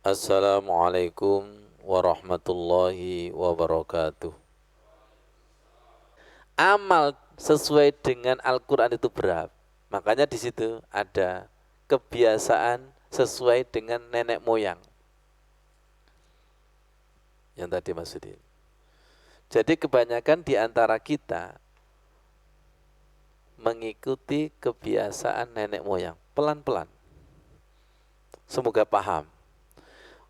Assalamualaikum warahmatullahi wabarakatuh. Amal sesuai dengan Al-Quran itu berat. Makanya di situ ada kebiasaan sesuai dengan nenek moyang. Yang tadi Mas Sudin. Jadi kebanyakan di antara kita mengikuti kebiasaan nenek moyang. Pelan-pelan. Semoga paham.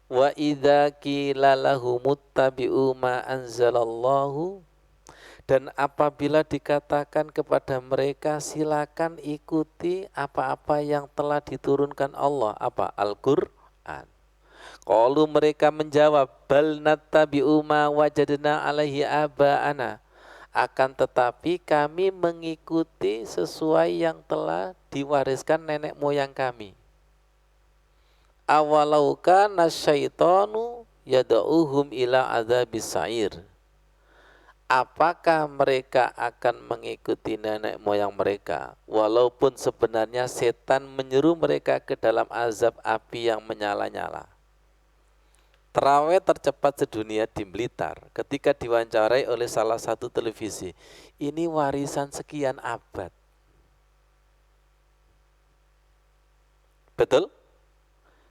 Wa idza qila lahumuttabi'u ma anzalallahu, dan apabila dikatakan kepada mereka silakan ikuti apa-apa yang telah diturunkan Allah, apa? Al-Qur'an. Qalu, mereka menjawab, bal nattabi'u ma wajadna alaihi aba'ana, akan tetapi kami mengikuti sesuai yang telah diwariskan nenek moyang kami. Awalau kana syaitanu yad'uhum ila adzabis sa'ir. Apakah mereka akan mengikuti nenek moyang mereka walaupun sebenarnya setan menyeru mereka ke dalam azab api yang menyala-nyala? Terawih tercepat sedunia di Blitar ketika diwawancarai oleh salah satu televisi. Ini warisan sekian abad. Betul?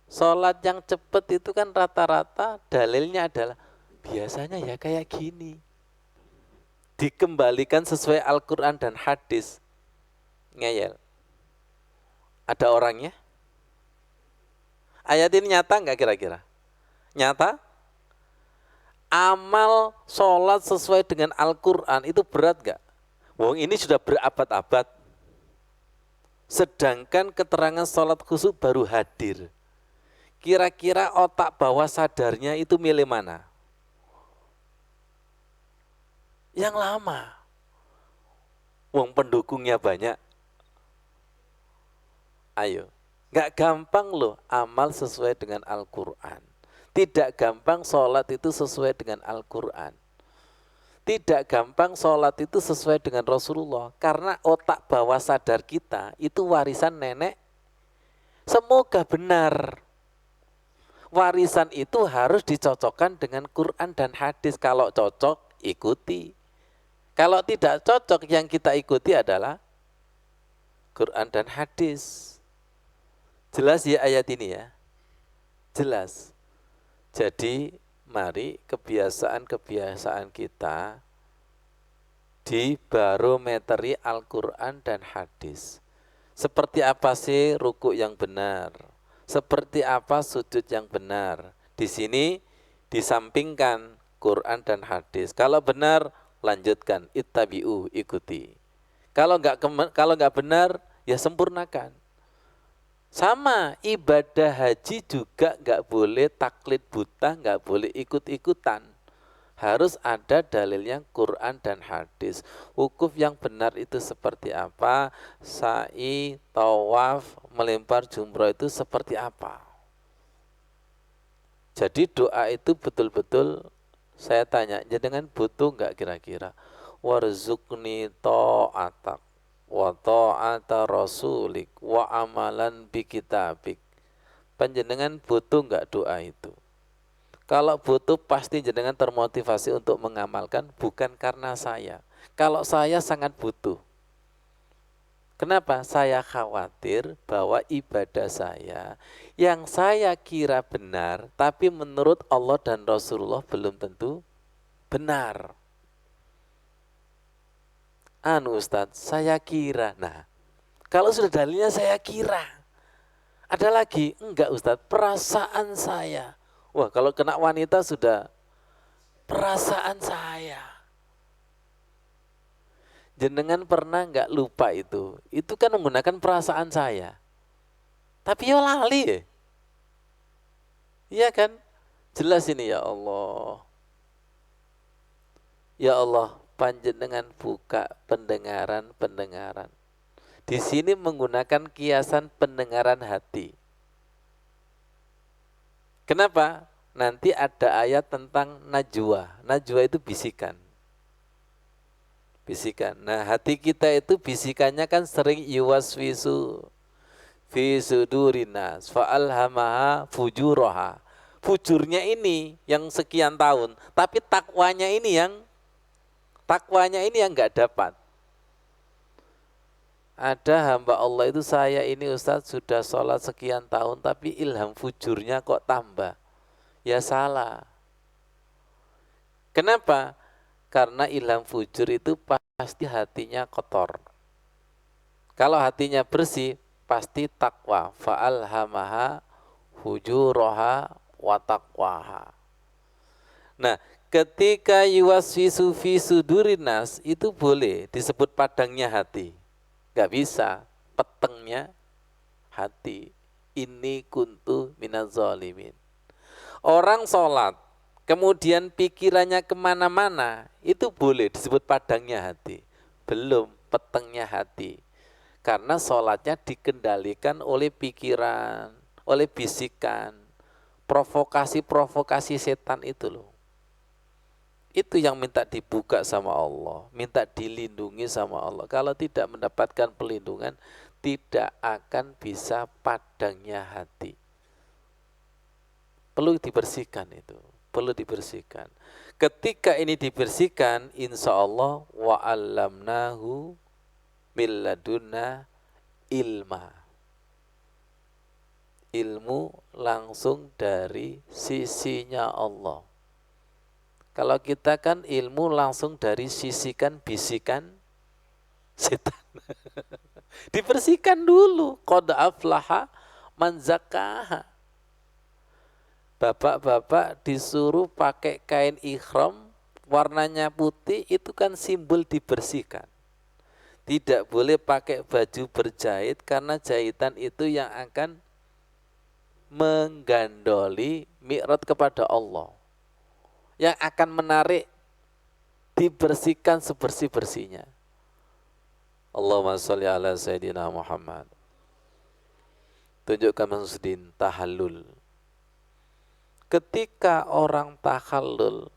Sholat yang cepat itu kan rata-rata dalilnya adalah biasanya ya kayak gini. Dikembalikan sesuai Al-Quran dan hadis. Ngeyel. Ada orangnya? Ayat ini nyata nggak kira-kira? Nyata? Amal sholat sesuai dengan Al-Quran itu berat nggak? Wong ini sudah berabad-abad. Sedangkan keterangan sholat khusyuk baru hadir. Kira-kira otak bawah sadarnya itu milih mana? Yang lama. Wong pendukungnya banyak. Ayo, gak gampang loh amal sesuai dengan Al-Quran. Tidak gampang sholat itu sesuai dengan Al-Quran. Tidak gampang sholat itu sesuai dengan Rasulullah. Karena otak bawah sadar kita itu warisan nenek. Semoga benar. Warisan itu harus dicocokkan dengan Quran dan hadis. Kalau cocok, ikuti. Kalau tidak cocok, yang kita ikuti adalah Quran dan hadis. Jelas ya ayat ini ya? Jelas. Jadi mari kebiasaan-kebiasaan kita dibarometeri Al-Quran dan hadis. Seperti apa sih rukuk yang benar? Seperti apa sujud yang benar? Di sini disampingkan Quran dan hadis. Kalau benar, lanjutkan, ittabi'u, ikuti. Kalau nggak benar, ya sempurnakan. Sama, ibadah haji juga nggak boleh taklid buta, nggak boleh ikut-ikutan. Harus ada dalilnya Quran dan hadis. Wukuf yang benar itu seperti apa? Sa'i, tawaf, melempar jumroh itu seperti apa? Jadi doa itu betul-betul saya tanya, jenengan butuh nggak kira-kira? Warzuqni ta'atak wa ta'ata rasulik wa amalan bi kitabik. Panjenengan butuh nggak doa itu? Kalau butuh pasti jenengan termotivasi untuk mengamalkan, bukan karena saya. Kalau saya sangat butuh. Kenapa? Saya khawatir bahwa ibadah saya yang saya kira benar, tapi menurut Allah dan Rasulullah belum tentu benar. Ustadz, saya kira. Nah, kalau sudah dalilnya saya kira. Ada lagi? Enggak Ustadz, perasaan saya. Wah, kalau kena wanita sudah perasaan saya. Jenengan pernah enggak lupa itu? Itu kan menggunakan perasaan saya. Tapi ya lali ya. Iya kan? Jelas ini ya Allah. Ya Allah, panjenengan buka pendengaran-pendengaran. Di sini menggunakan kiasan pendengaran hati. Kenapa? Nanti ada ayat tentang najwa. Najwa itu bisikan. Bisikan. Nah, hati kita itu bisikannya kan sering yuwaswisu fi sudurinas fa'alhamaha fujuraha. fujurnya ini yang sekian tahun, tapi takwanya ini yang nggak dapat. Ada hamba Allah itu, saya ini Ustadz sudah sholat sekian tahun tapi ilham fujurnya kok tambah. Ya salah. Kenapa? Karena ilham fujur itu pasti hatinya kotor. Kalau hatinya bersih pasti takwa. Fa'alhamaha fujuraha wa taqwaha. Nah, ketika yuwaswisu fi sudurinas itu boleh disebut padangnya hati. Gak bisa, petengnya hati. Ini kuntu minaz zalimin. Orang sholat, kemudian pikirannya kemana-mana, itu boleh disebut padangnya hati. Belum, petengnya hati. Karena sholatnya dikendalikan oleh pikiran, oleh bisikan, provokasi-provokasi setan itu loh. Itu yang minta dibuka sama Allah, minta dilindungi sama Allah. Kalau tidak mendapatkan pelindungan, tidak akan bisa padangnya hati. Perlu dibersihkan itu, perlu dibersihkan. Ketika ini dibersihkan, insya Allah wa'allamnahu min ladunna ilma. Ilmu langsung dari sisinya Allah. Kalau kita kan ilmu langsung dari sisikan bisikan setan. Dibersihkan dulu. Qad aflaha man zakkaha. Bapak-bapak disuruh pakai kain ihram warnanya putih, itu kan simbol dibersihkan. Tidak boleh pakai baju berjahit karena jahitan itu yang akan menggandoli mi'raj kepada Allah. Yang akan menarik, dibersihkan sebersih-bersihnya. Allahumma sholli ala Sayyidina Muhammad. Tunjukkan maksudin tahallul. Ketika orang tahallul,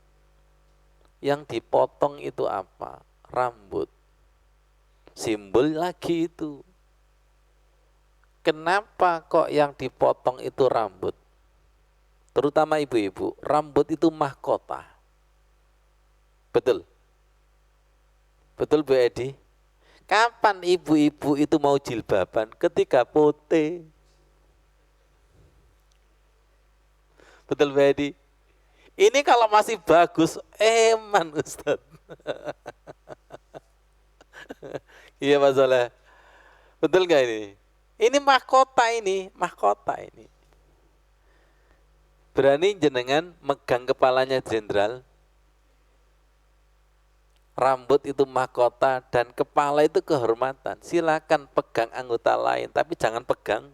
yang dipotong itu apa? Rambut. Simbol lagi itu. Kenapa kok yang dipotong itu rambut? Terutama ibu-ibu, rambut itu mahkota. Betul? Betul Bu Edi? Kapan ibu-ibu itu mau jilbaban? Ketika pote. Betul Bu Edi? Ini kalau masih bagus, eman Ustaz. Iya Pak Soleh. Betul gak ini? Ini mahkota ini, mahkota ini. Berani jenengan megang kepalanya jenderal, rambut itu mahkota dan kepala itu kehormatan. Silakan pegang anggota lain, tapi jangan pegang.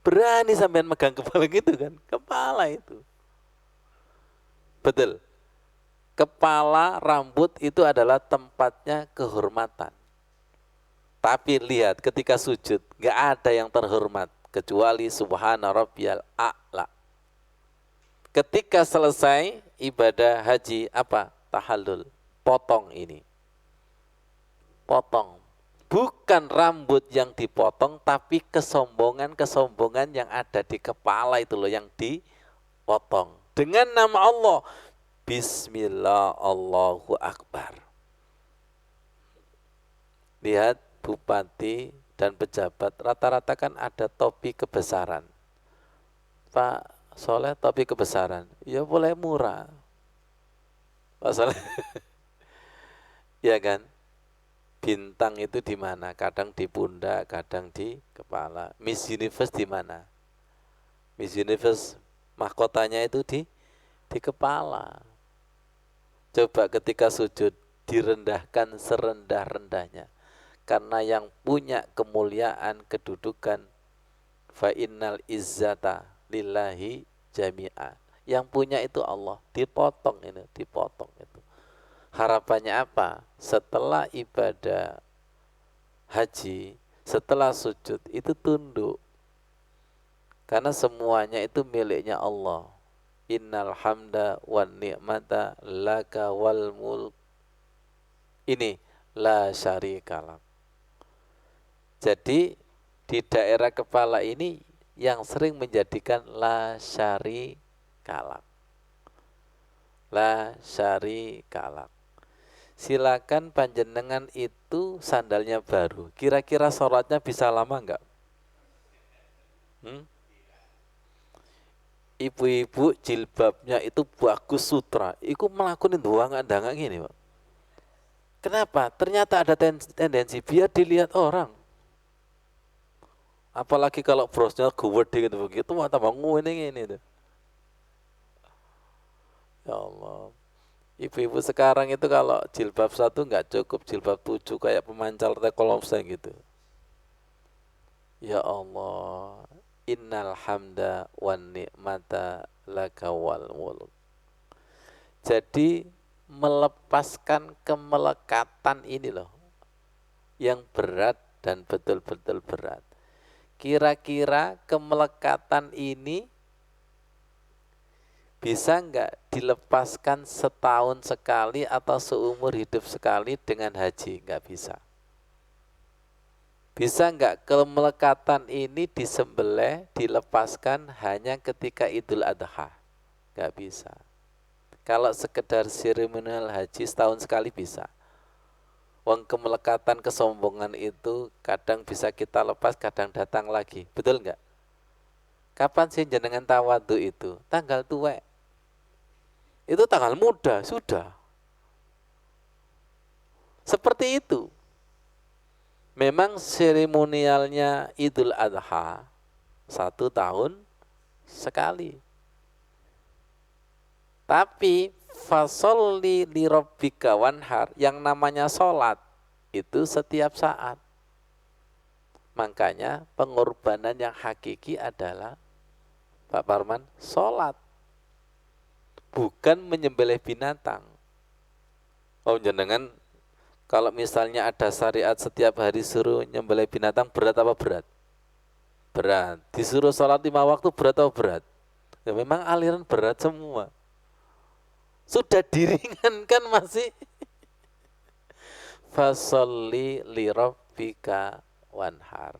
Berani sampean megang kepala gitu kan, kepala itu. Betul. Kepala, rambut itu adalah tempatnya kehormatan. Tapi lihat ketika sujud, gak ada yang terhormat kecuali subhana rabbiyal a'la. Ketika selesai ibadah haji apa? Tahallul. Potong ini. Potong. Bukan rambut yang dipotong, tapi kesombongan-kesombongan yang ada di kepala itu loh yang dipotong. Dengan nama Allah. Bismillah Allahu Akbar. Lihat bupati dan pejabat rata-rata kan ada topi kebesaran. Pak Soleh topi kebesaran, ya boleh murah. Pak Soleh, ya kan? Bintang itu di mana? Kadang di pundak, kadang di kepala. Miss Universe di mana? Miss Universe mahkotanya itu di kepala. Coba ketika sujud direndahkan serendah-rendahnya. Karena yang punya kemuliaan kedudukan fa innal izzata lillahi jami'a. Yang punya itu Allah. Dipotong ini, dipotong itu. Harapannya apa? Setelah ibadah haji, setelah sujud itu tunduk. Karena semuanya itu miliknya Allah. Innal hamda wan ni'mata laka wal mulk. Ini la syarika lak. Jadi di daerah kepala ini yang sering menjadikan la syarikalak. La syarikalak. Silakan panjenengan itu sandalnya baru. Kira-kira sholatnya bisa lama enggak? Ibu-ibu jilbabnya itu bagus sutra. Iku melakukan doang-doang gini, Pak. Kenapa? Ternyata ada tendensi biar dilihat orang. Apalagi kalau brosnya gede gitu begitu, wah tambah nguning ini tuh. Ya Allah. Ibu-ibu sekarang itu kalau jilbab 1 nggak cukup, jilbab 7 kayak pemancar Telkomsel gitu. Ya Allah, innal hamda wan ni'mata laka wal mulk. Jadi melepaskan kemelekatan ini loh, yang berat dan betul-betul berat. Kira-kira kemelekatan ini bisa nggak dilepaskan setahun sekali atau seumur hidup sekali dengan haji? Nggak bisa. Bisa nggak kemelekatan ini disembelih, dilepaskan hanya ketika Idul Adha? Nggak bisa. Kalau sekedar seremonial haji setahun sekali bisa. Wong kemelekatan kesombongan itu kadang bisa kita lepas, kadang datang lagi. Betul nggak? Kapan sih jenengan tawadhu itu? Tanggal tuwek. Itu tanggal muda, sudah. Seperti itu. Memang seremonialnya Idul Adha 1 tahun sekali. Tapi fasolli li rabbika wanhar, yang namanya sholat itu setiap saat. Makanya pengorbanan yang hakiki adalah, Pak Parman, sholat. Bukan menyembelih binatang. Oh jenengan, kalau misalnya ada syariat setiap hari suruh nyembelih binatang, berat apa berat? Berat. Disuruh sholat 5 waktu, berat apa berat? Ya memang aliran berat semua. Sudah diringankan masih. Fasolli li rabbika wanhar.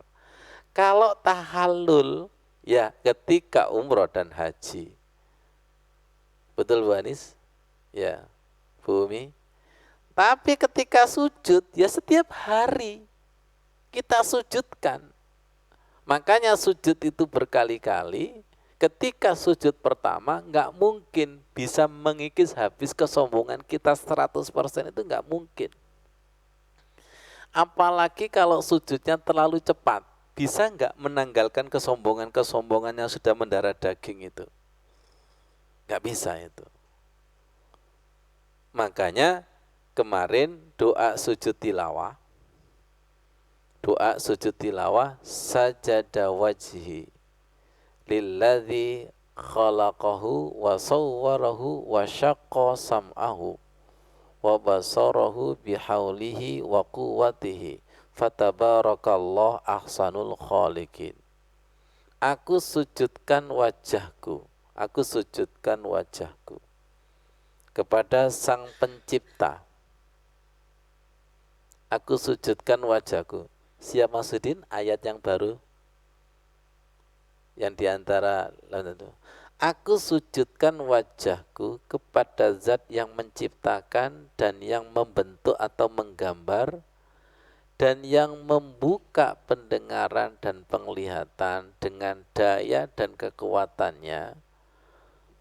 Kalau tahallul, ya ketika umroh dan haji. Betul Bu Anis? Ya, Bu Umi. Tapi ketika sujud, ya setiap hari kita sujudkan. Makanya sujud itu berkali-kali. Ketika sujud pertama, nggak mungkin bisa mengikis habis kesombongan kita 100%, itu nggak mungkin. Apalagi kalau sujudnya terlalu cepat, bisa nggak menanggalkan kesombongan-kesombongan yang sudah mendarah daging itu? Nggak bisa itu. Makanya kemarin doa sujud tilawah sajada wajhi lilladzi khalaqahu wa sawwarahu wa syaqqa sam'ahu wa basarahu bihaulihi wa quwwatihi fatabarakallah ahsanul khaliqin. Aku sujudkan wajahku kepada Sang Pencipta. Aku sujudkan wajahku. Siap Masudin ayat yang baru yang diantara itu. Aku sujudkan wajahku kepada zat yang menciptakan dan yang membentuk atau menggambar dan yang membuka pendengaran dan penglihatan dengan daya dan kekuatannya.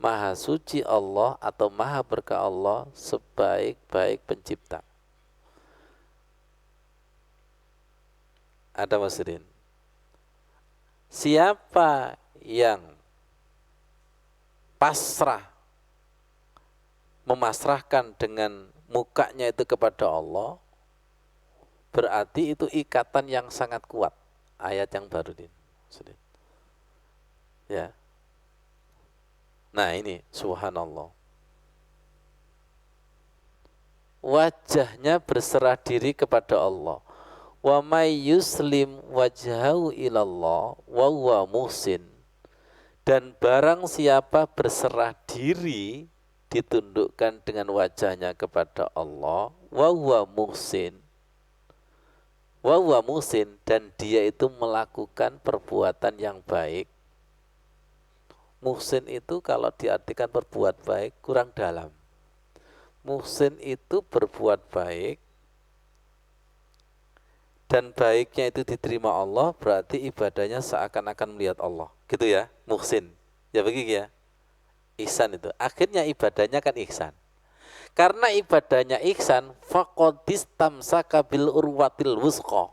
Maha suci Allah atau maha berkah Allah sebaik-baik pencipta. Ada Masudin. Siapa yang pasrah, memasrahkan dengan mukanya itu kepada Allah, berarti itu ikatan yang sangat kuat. Ayat yang baru ini. Ya. Nah ini subhanallah. Wajahnya berserah diri kepada Allah. Wa may yuslim wajhahu ilallah wa huwa muhsin. Dan barang siapa berserah diri, ditundukkan dengan wajahnya kepada Allah, wa huwa muhsin, dan dia itu melakukan perbuatan yang baik, Muhsin itu kalau diartikan berbuat baik kurang dalam. Muhsin itu berbuat baik dan baiknya itu diterima Allah, berarti ibadahnya seakan-akan melihat Allah. Gitu ya, muhsin. Ya begitu ya. Ihsan itu. Akhirnya ibadahnya kan ihsan. Karena ibadahnya ihsan, faqadis tamsaka bil urwatil wusqa.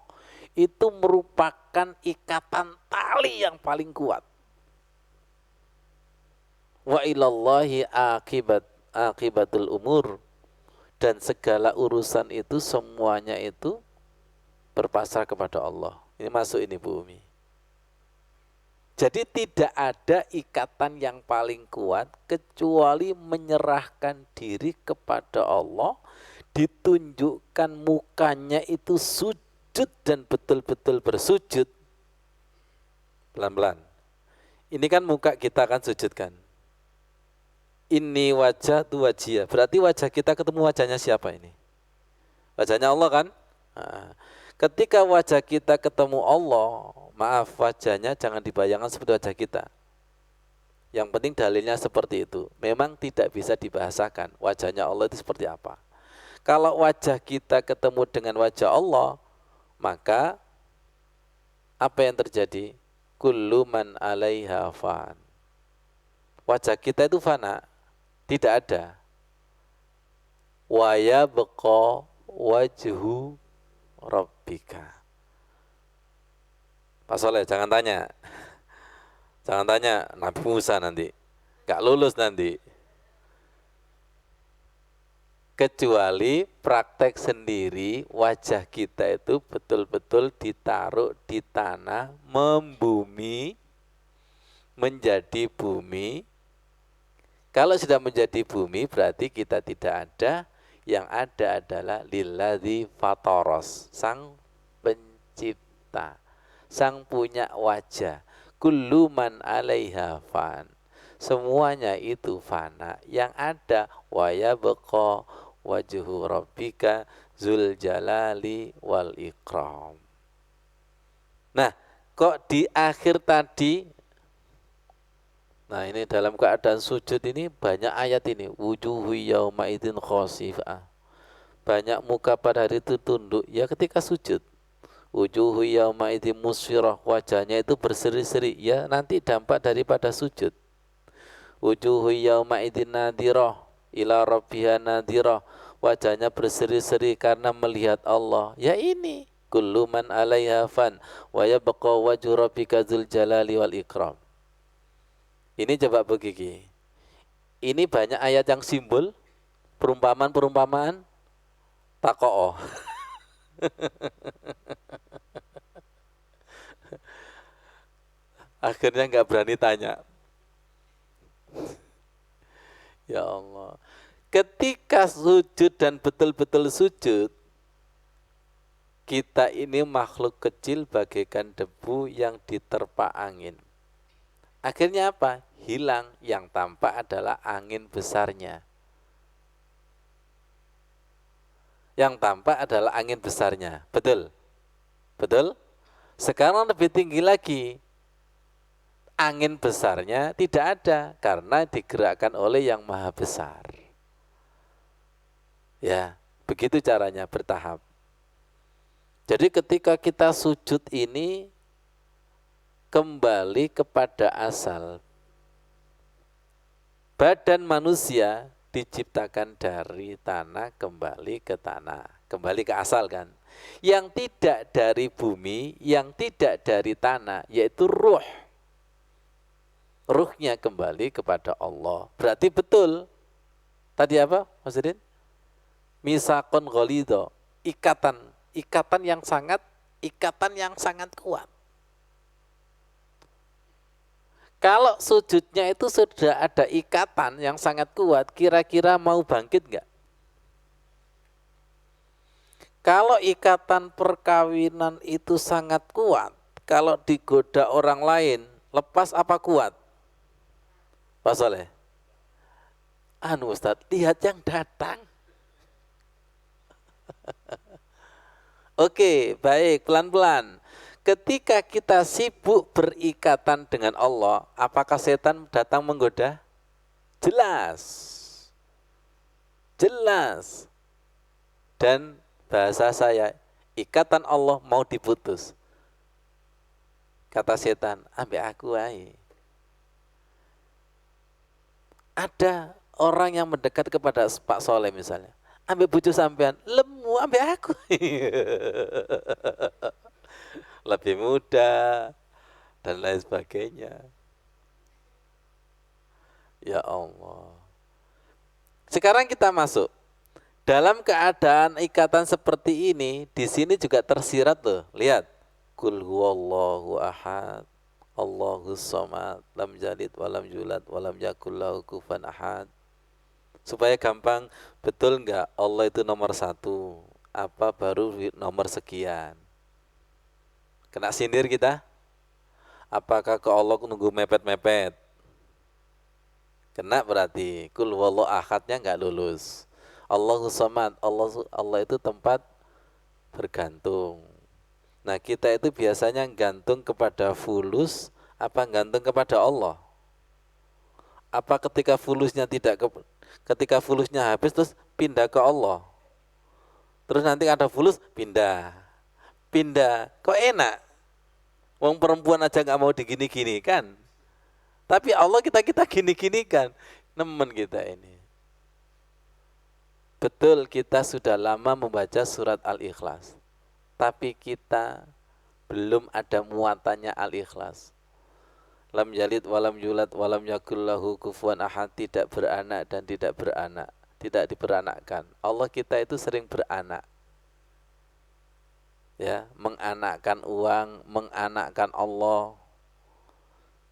Itu merupakan ikatan tali yang paling kuat. Wa ilallahi akibatul umur, dan segala urusan itu semuanya itu berpasrah kepada Allah. Ini masuk ini Bu Umi. Jadi tidak ada ikatan yang paling kuat kecuali menyerahkan diri kepada Allah, ditunjukkan mukanya itu sujud dan betul-betul bersujud. Pelan-pelan. Ini kan muka kita kan sujud kan. Ini wajah tu wajah. Berarti wajah kita ketemu wajahnya siapa ini? Wajahnya Allah kan? Nah, ketika wajah kita ketemu Allah, maaf, wajahnya jangan dibayangkan seperti wajah kita. Yang penting dalilnya seperti itu. Memang tidak bisa dibahasakan wajahnya Allah itu seperti apa. Kalau wajah kita ketemu dengan wajah Allah, maka apa yang terjadi? Kullu man 'alaiha fan. Wajah kita itu fana, tidak ada. Wa yabqa wajhu rabbika. Pak Soleh, jangan tanya. Jangan tanya Nabi Musa nanti. Gak lulus nanti. Kecuali praktek sendiri, wajah kita itu betul-betul ditaruh di tanah, membumi, menjadi bumi. Kalau sudah menjadi bumi berarti kita tidak ada, yang ada adalah lilladzi fataros, sang pencipta, sang punya wajah. Kullu man 'alaiha fan. Semuanya itu fana, yang ada wa yabqa wajhu rabbika zul jalali wal ikram. Nah, kok di akhir tadi, nah ini dalam keadaan sujud ini banyak ayat ini, wujuhu yauma idzin khasifah. Banyak muka pada hari itu tunduk ya ketika sujud. Wujuhu yauma idzin musfirah, wajahnya itu berseri-seri ya nanti dampak daripada sujud. Wujuhu yauma idzin nadirah ila rabbiha nadirah, wajahnya berseri-seri karena melihat Allah. Ya ini kullu man 'alaiha fan wa yabqa wajhu rabbika dzul jalali wal ikram. Ini coba begini. Ini banyak ayat yang simbol, perumpamaan-perumpamaan tako'o. Akhirnya nggak berani tanya. Ya Allah. Ketika sujud dan betul-betul sujud, kita ini makhluk kecil bagaikan debu yang diterpa angin. Akhirnya apa? Hilang, yang tampak adalah angin besarnya. Yang tampak adalah angin besarnya. Betul? Betul? Sekarang lebih tinggi lagi. Angin besarnya tidak ada karena digerakkan oleh yang maha besar. Ya, begitu caranya bertahap. Jadi ketika kita sujud ini kembali kepada asal. Badan manusia diciptakan dari tanah, kembali ke tanah, kembali ke asal kan. Yang tidak dari bumi, yang tidak dari tanah, yaitu ruh. Ruhnya kembali kepada Allah. Berarti betul. Tadi apa Mas Udin? Misakon ghalidho, ikatan yang sangat kuat. Kalau sujudnya itu sudah ada ikatan yang sangat kuat, kira-kira mau bangkit enggak? Kalau ikatan perkawinan itu sangat kuat, kalau digoda orang lain, lepas apa kuat? Pak Soleh? Anu Ustadz, lihat yang datang. Oke, baik, pelan-pelan. ketika kita sibuk berikatan dengan Allah, apakah setan datang menggoda? Jelas. Jelas. Dan bahasa saya, ikatan Allah mau diputus. Kata setan, ambil aku aja. Ada orang yang mendekat kepada Pak Soleh misalnya, ambil bojo sampean, lemu, ambil aku. Lebih muda dan lain sebagainya. Ya Allah. Sekarang kita masuk. Dalam keadaan ikatan seperti ini, di sini juga tersirat loh. Lihat. Qul huwallahu ahad. Allahus somad. Lam yalid walam yulad walam yakul lahu kufuwan ahad. Supaya gampang, betul enggak Allah itu nomor satu? Apa baru nomor sekian? Kena sindir kita? Apakah ke Allah nunggu mepet-mepet? Kena berarti. Qul huwallahu ahadnya enggak lulus. Allahus somad, Allah itu tempat bergantung. Nah kita itu biasanya gantung kepada fulus, apa gantung kepada Allah? Apa ketika fulusnya ketika fulusnya habis terus pindah ke Allah? Terus nanti ada fulus pindah, kok enak? Wong perempuan aja nggak mau digini-gini kan? Tapi Allah kita gini-gini kan, nemen kita ini. Betul kita sudah lama membaca surat Al-Ikhlas, tapi kita belum ada muatannya Al-Ikhlas. Lam yalid walam yulad walam yakul lahu kufuwan ahad, tidak beranak dan tidak beranak, tidak diberanakkan. Allah kita itu sering beranak. Ya, menganakkan uang, menganakkan Allah.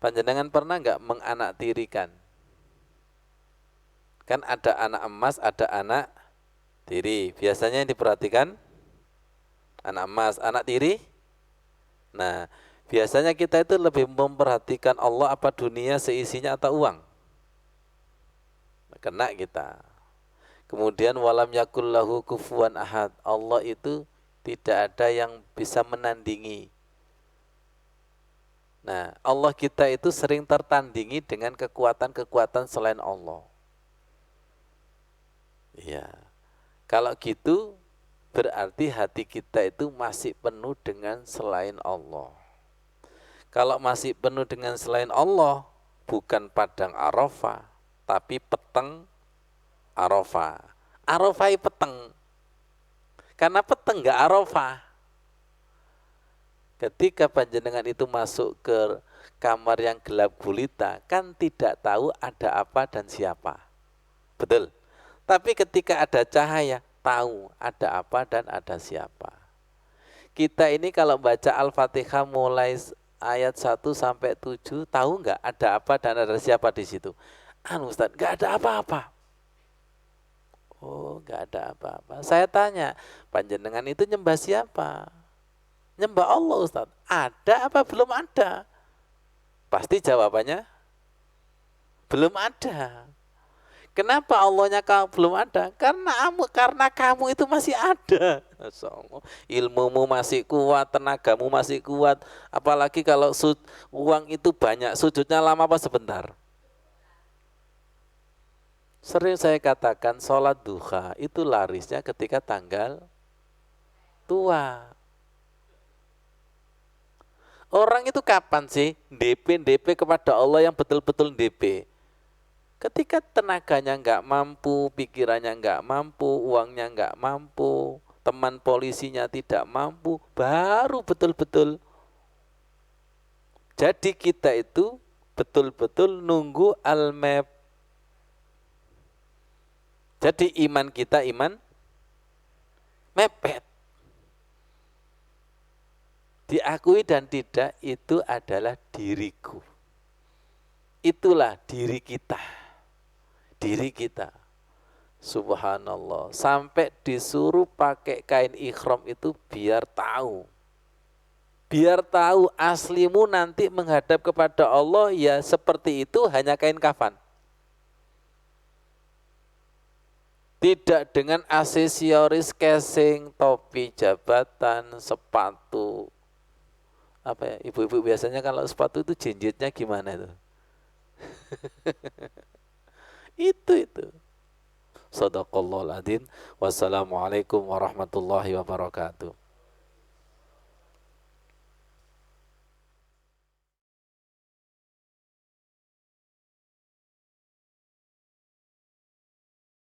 Panjenengan pernah enggak menganaktirikan? Kan ada anak emas, ada anak tiri. Biasanya yang diperhatikan anak emas, anak tiri. Nah, biasanya kita itu lebih memperhatikan Allah apa dunia seisinya atau uang. Kena kita. Kemudian walam yakul lahu kufuwan ahad. Allah itu tidak ada yang bisa menandingi. Nah, Allah kita itu sering tertandingi dengan kekuatan-kekuatan selain Allah. Ya, kalau gitu berarti hati kita itu masih penuh dengan selain Allah. Kalau masih penuh dengan selain Allah, bukan padang Arafah, tapi peteng Arafah. Arafah itu peteng. Karena peteng enggak Arafah. Ketika panjenengan itu masuk ke kamar yang gelap gulita, kan tidak tahu ada apa dan siapa. Betul? Tapi ketika ada cahaya, tahu ada apa dan ada siapa. Kita ini kalau baca Al-Fatihah mulai ayat 1 sampai 7, tahu enggak ada apa dan ada siapa di situ? Ustaz, enggak ada apa-apa. Oh, enggak ada apa-apa. Saya tanya, panjenengan itu nyembah siapa? Nyembah Allah, Ustaz. Ada apa belum ada? Pasti jawabannya belum ada. Kenapa Allahnya belum ada? Karena kamu itu masih ada. Ilmumu masih kuat, tenagamu masih kuat. Apalagi kalau uang itu banyak, sujudnya lama apa sebentar? Sering saya katakan sholat duha itu larisnya ketika tanggal tua. Orang itu kapan sih DP kepada Allah yang betul-betul DP? Ketika tenaganya enggak mampu, pikirannya enggak mampu, uangnya enggak mampu, teman polisinya tidak mampu, baru betul-betul. Jadi kita itu betul-betul nunggu al-map. Jadi iman kita iman mepet. Diakui dan tidak itu adalah diriku. Itulah diri kita. Diri kita. Subhanallah. Sampai disuruh pakai kain ikhram itu biar tahu. Biar tahu aslimu nanti menghadap kepada Allah ya seperti itu, hanya kain kafan. Tidak dengan aksesoris, casing, topi, jabatan, sepatu, apa ya, ibu-ibu biasanya kalau sepatu itu jinjitnya gimana itu? Itu. Shadaqallahul adzim. Wassalamualaikum warahmatullahi wabarakatuh.